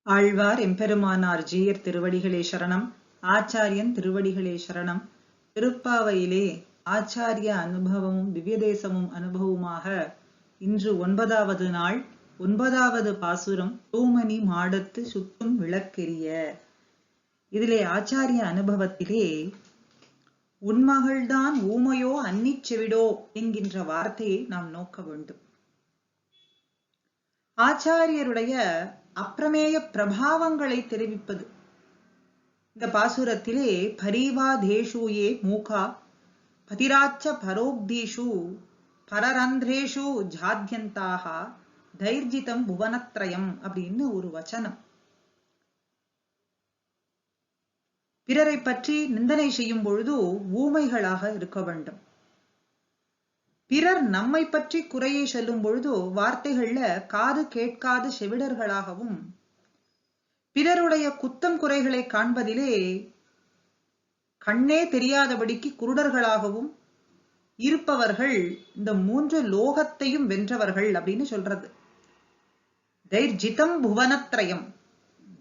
ஆழ்வார் எம்பெருமானார் ஜீயர் திருவடிகளே சரணம். ஆச்சாரியன் திருவடிகளே சரணம். திருப்பாவையிலே ஆச்சாரிய அனுபவமும் திவ்யதேசமும் அனுபவமாக இன்று 9வது நாள் 9வது பாசுரம் தூமணி மாடத்து சுத்தும் விளக்கெரிய. இதிலே ஆச்சாரிய அனுபவத்திலே உன்மகள்தான் ஊமையோ அன்னிச் செவிடோ என்கின்ற வார்த்தையை நாம் நோக்க வேண்டும். ஆச்சாரியருடைய அப்பிரமேய பிரபாவங்களை தெரிவிப்பது. இந்த பாசுரத்திலே பரிவா தேசூயே மூகா பதிராச்ச பரோக்தீஷு பரரந்திரேஷு ஜாத்யந்தாக தைர்ஜிதம் புவனத்ரயம் அப்படின்னு ஒரு வச்சனம். பிறரை பற்றி நிந்தனை செய்யும் பொழுது ஊமைகளாக இருக்க வேண்டும். பிறர் நம்மை பற்றி குறையை சொல்லும் பொழுது வார்த்தைகள்ல காது கேட்காத செவிடர்களாகவும், பிறருடைய குத்தம் குறைகளை காண்பதிலே கண்ணே தெரியாதபடிக்கு குருடர்களாகவும் இருப்பவர்கள் இந்த 3 லோகத்தையும் வென்றவர்கள் அப்படின்னு சொல்றது. தைர்ஜிதம் புவனத்ரயம்.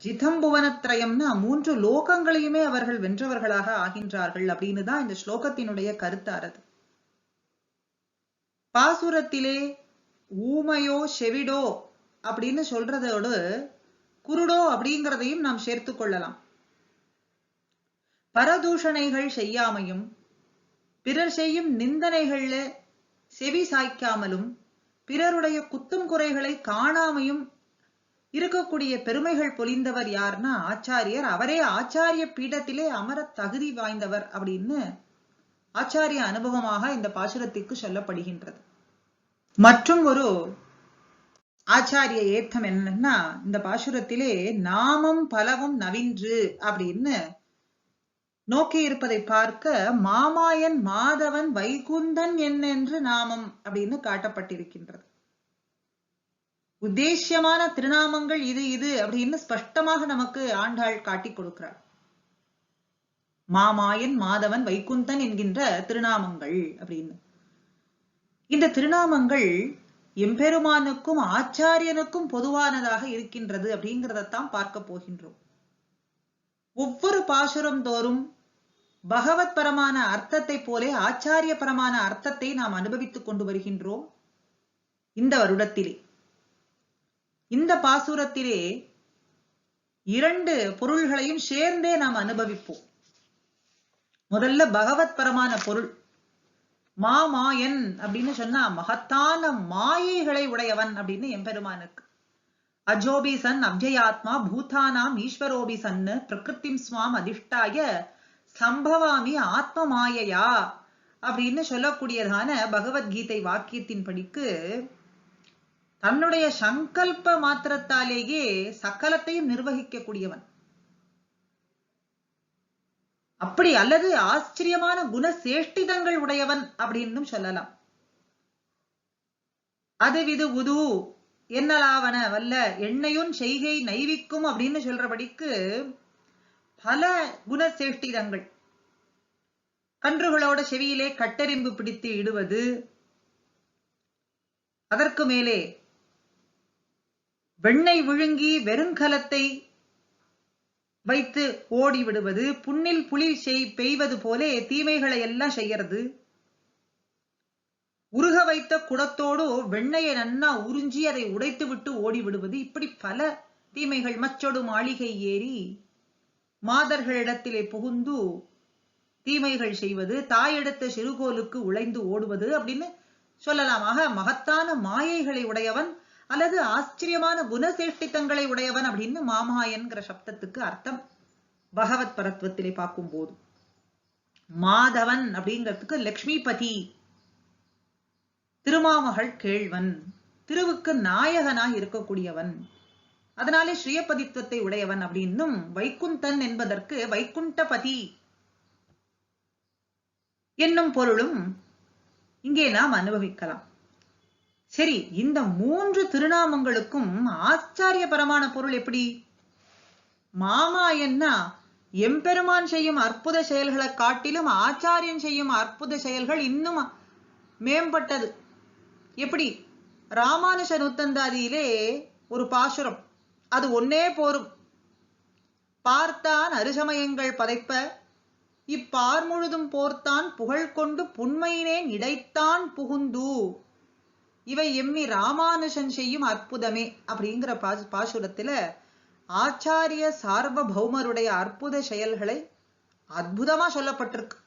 ஜிதம் புவனத்ரயம்னா 3 லோகங்களையுமே அவர்கள் வென்றவர்களாக ஆகின்றார்கள் அப்படின்னு தான் இந்த ஸ்லோகத்தினுடைய கருத்தாரது. பாசுரத்திலே ஊமையோ செவிடோ அப்படின்னு சொல்றதோடு குருடோ அப்படிங்கிறதையும் நாம் சேர்த்து கொள்ளலாம். பரதூஷணைகள் செய்யாமையும், பிறர் செய்யும் நிந்தனைகள்ல செவி சாய்க்காமலும், பிறருடைய குத்தும் குறைகளை காணாமையும் இருக்கக்கூடிய பெருமைகள் பொலிந்தவர் யார்னா ஆச்சாரியர். அவரே ஆச்சாரிய பீடத்திலே அமர தகுதி வாய்ந்தவர் அப்படின்னு ஆச்சாரிய அனுபவமாக இந்த பாசுரத்திற்கு சொல்லப்படுகின்றது. மற்றும் ஒரு ஆச்சாரிய ஏத்தம் என்னன்னா, இந்த பாசுரத்திலே நாமம் பலவும் நவின்று அப்படின்னு நோக்கி இருப்பதை பார்க்க மாமாயன் மாதவன் வைகுந்தன் என்னென்று நாமம் அப்படின்னு காட்டப்பட்டிருக்கின்றது. உத்தேசியமான திருநாமங்கள் இது இது அப்படின்னு ஸ்பஷ்டமாக நமக்கு ஆண்டாள் காட்டி கொடுக்கிறார். மாமாயன் மாதவன் வைகுந்தன் என்கின்ற திருநாமங்கள் அப்படின்னு. இந்த திருநாமங்கள் எம்பெருமானுக்கும் ஆச்சாரியனுக்கும் பொதுவானதாக இருக்கின்றது அப்படிங்கிறதான் பார்க்க போகின்றோம். ஒவ்வொரு பாசுரம் தோறும் பகவத் பரமான அர்த்தத்தை போலே ஆச்சாரிய பரமான அர்த்தத்தை நாம் அனுபவித்துக் கொண்டு வருகின்றோம். இந்த வருடத்திலே இந்த பாசுரத்திலே 2 பொருள்களையும் சேர்ந்தே நாம் அனுபவிப்போம். முதல்ல பகவத் பரமான பொருள். மாமாயன் அப்படின்னு சொன்னா மகத்தான மாயைகளை உடையவன் அப்படின்னு எம்பெருமானுக்கு. அஜோபிசன் அப்ஜயாத்மா பூதானாம் ஈஸ்வரோபிசன் பிரகிருத்திம் ஸ்வாம் அதிஷ்டாய சம்பவாமி ஆத்ம மாயையா அப்படின்னு சொல்லக்கூடியதான பகவத்கீதை வாக்கியத்தின் படிக்கு தன்னுடைய சங்கல்ப மாத்திரத்தாலேயே சகலத்தையும் நிர்வகிக்கக்கூடியவன். அப்படி அல்லது ஆச்சரியமான குண சேஷ்டிதங்கள் உடையவன் அப்படின்னு சொல்லலாம். அது விது உது என்னலாவன வல்ல எண்ணையும் செய்கை நைவிக்கும் அப்படின்னு சொல்றபடிக்கு பல குண சேஷ்டிதங்கள். கன்றுகளோட செவியிலே கட்டெறிம்பு பிடித்து இடுவது, அதற்கு மேலே வெண்ணெய் விழுங்கி வெறுங்கலத்தை வைத்து ஓடி விடுவது, புண்ணில் புலி பெய்வது போலே தீமைகளை எல்லாம் செய்யறது, உருக வைத்த குடத்தோடு வெண்ணெயை நன்னா உறிஞ்சி அதை உடைத்து விட்டு ஓடி விடுவது, இப்படி பல தீமைகள். மச்சொடு மாளிகை ஏறி மாதர்களிடத்திலே புகுந்து தீமைகள் செய்வது, தாயெடுத்த சிறுகோலுக்கு உழைந்து ஓடுவது அப்படின்னு சொல்லலாமாக மகத்தான மாயைகளை உடையவன் அல்லது ஆச்சரியமான குணசேஷ்டித்தங்களை உடையவன் அப்படின்னு மாமாயன்கிற சப்தத்துக்கு அர்த்தம் பகவத் பரத்வத்திலே பார்க்கும் போது. மாதவன் அப்படிங்கிறதுக்கு லக்ஷ்மிபதி, திருமாமகள் கேழ்வன், திருவுக்கு நாயகனாய் இருக்கக்கூடியவன், அதனாலே ஸ்ரீயபதித்துவத்தை உடையவன் அப்படின்னும் வைகுந்தன் என்பதற்கு வைகுண்டபதி என்னும் பொருளும் இங்கே நாம் அனுபவிக்கலாம். சரி, இந்த 3 திருநாமங்களுக்கும் ஆச்சாரிய பரமான பொருள் எப்படி? மாமாயன்னா எம்பெருமான் செய்யும் அற்புத செயல்களை காட்டிலும் ஆச்சாரியன் செய்யும் அற்புத செயல்கள் இன்னும் மேம்பட்டது. எப்படி? ராமானுஷ நூத்தந்தாதியிலே ஒரு பாசுரம், அது ஒன்னே போரும். பார்த்தான் அருசமயங்கள் பதைப்ப இப்பார் முழுதும் போர்த்தான் புகழ் கொண்டு புன்மையினேன் இடைத்தான் புகுந்து. இவை எம்மி ராமானுஷன் செய்யும் அற்புதமே அப்படிங்கிற பாசுரத்துல ஆச்சாரிய சார்வபௌமருடைய அற்புத செயல்களை அற்புதமா சொல்லப்பட்டிருக்கு.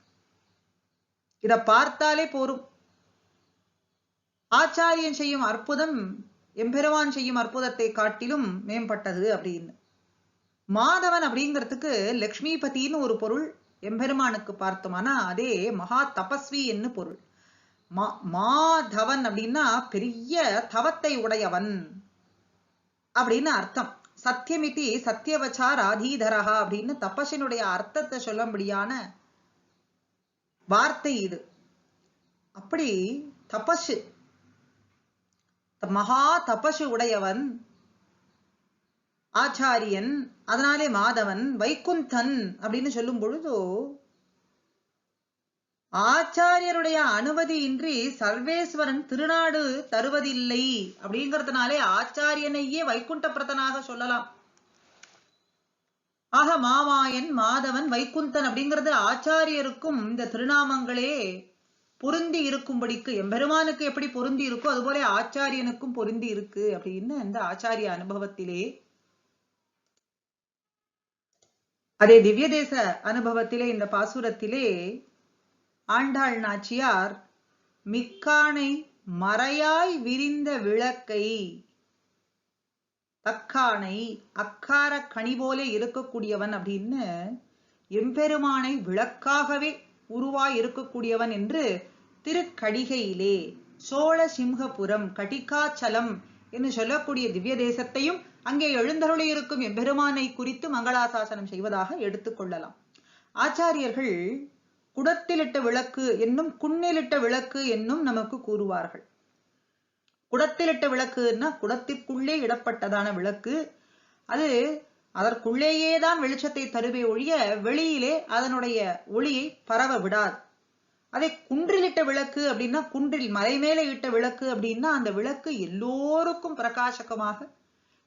இத பார்த்தாலே போரும். ஆச்சாரியன் செய்யும் அற்புதம் எம்பெருமான் செய்யும் அற்புதத்தை காட்டிலும் மேம்பட்டது அப்படின்னு. மாதவன் அப்படிங்கிறதுக்கு லக்ஷ்மிபதினு ஒரு பொருள். எம்பெருமானுக்கு பார்த்தோம்னா அதே மகா தபஸ்வி என்று பொருள். மாதவன் அப்படின்னா பெரிய தவத்தை உடையவன் அப்படின்னு அர்த்தம். சத்தியமிதி சத்தியவச்சார் ஆதீதரஹா அப்படின்னு தபசினுடைய அர்த்தத்தை சொல்லும்படியான வார்த்தை இது. அப்படி தபசு, மகா தபசு உடையவன் ஆச்சாரியன். அதனாலே மாதவன். வைகுந்தன் அப்படின்னு சொல்லும் பொழுது ஆச்சாரியருடைய அனுமதியின்றி சர்வேஸ்வரன் திருநாடு தருவதில்லை அப்படிங்கிறதுனாலே ஆச்சாரியனையே வைகுண்ட பிரதனாக சொல்லலாம். ஆக மாமாயன், மாதவன், வைகுந்தன் அப்படிங்கிறது ஆச்சாரியருக்கும் இந்த திருநாமங்களே பொருந்தி இருக்கும்படிக்கு, எம்பெருமானுக்கு எப்படி பொருந்தி இருக்கோ அதுபோல ஆச்சாரியனுக்கும் பொருந்தி இருக்கு அப்படின்னு இந்த ஆச்சாரிய அனுபவத்திலே, அதே திவ்ய தேச அனுபவத்திலே இந்த பாசுரத்திலே ஆண்டாள் நாச்சியார் மிக்கானை மறையாய் விரிந்த விளக்கை, தக்கானை அக்கார கனி போல இருக்கக்கூடியவன் அப்படின்னு எம்பெருமானை விளக்காகவே உருவாய் இருக்கக்கூடியவன் என்று திருக்கடிகையிலே சோழ சிம்ஹபுரம் கடிகாச்சலம் என்று சொல்லக்கூடிய திவ்ய தேசத்தையும் அங்கே எழுந்தருளி இருக்கும் எம்பெருமானை குறித்து மங்களாசாசனம் செய்வதாக எடுத்துக்கொள்ளலாம். ஆச்சாரியர்கள் குடத்திலிட்ட விளக்கு என்னும் குன்னிலிட்ட விளக்கு என்னும் நமக்கு கூறுவார்கள். குடத்திலிட்ட விளக்குன்னா குடத்திற்குள்ளே இடப்பட்டதான விளக்கு. அது அதற்குள்ளேயேதான் வெளிச்சத்தை தருவே ஒழிய வெளியிலே அதனுடைய ஒளியை பரவ விடாது. அதே குன்றிலிட்ட விளக்கு அப்படின்னா, குன்றில் மலை மேலே இட்ட விளக்கு அப்படின்னா அந்த விளக்கு எல்லோருக்கும் பிரகாசகமாக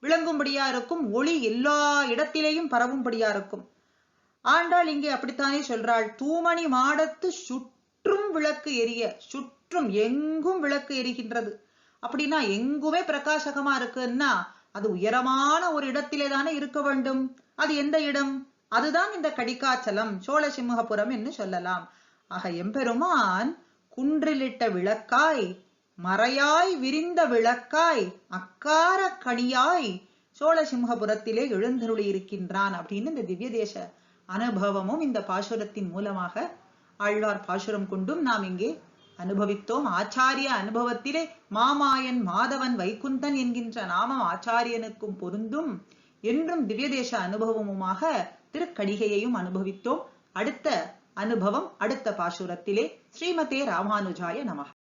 விளங்கும்படியா இருக்கும், ஒளி எல்லா இடத்திலேயும் பரவும்படியா இருக்கும். ஆண்டாள் இங்கே அப்படித்தானே சொல்றாள். தூமணி மாடத்து சுற்றும் விளக்கு எரிய, சுற்றும் எங்கும் விளக்கு எரிகின்றது அப்படின்னா எங்குமே பிரகாசகமா இருக்குன்னா அது உயரமான ஒரு இடத்திலே தானே இருக்க வேண்டும். அது எந்த இடம்? அதுதான் இந்த கடிகாச்சலம், சோழ சிம்ஹபுரம் என்று சொல்லலாம். ஆக எம்பெருமான் குன்றிலிட்ட விளக்காய், மறையாய் விரிந்த விளக்காய், அக்கார கனியாய் சோழ சிம்ஹபுரத்திலே எழுந்தருளி இருக்கின்றான் அப்படின்னு இந்த திவ்ய தேச அனுபவமும் இந்த பாசுரத்தின் மூலமாக ஆழ்வார் பாசுரம் கொண்டும் நாம் இங்கே அனுபவித்தோம். ஆச்சாரிய அனுபவத்திலே மாமாயன், மாதவன், வைகுந்தன் என்கின்ற நாமம் ஆச்சாரியனுக்கும் பொருந்தும் என்றும் திவ்ய தேச அனுபவமுமாக திருக்கடிகையையும் அனுபவித்தோம். அடுத்த அனுபவம் அடுத்த பாசுரத்திலே. ஸ்ரீமதே ராமானுஜாய நமஹ.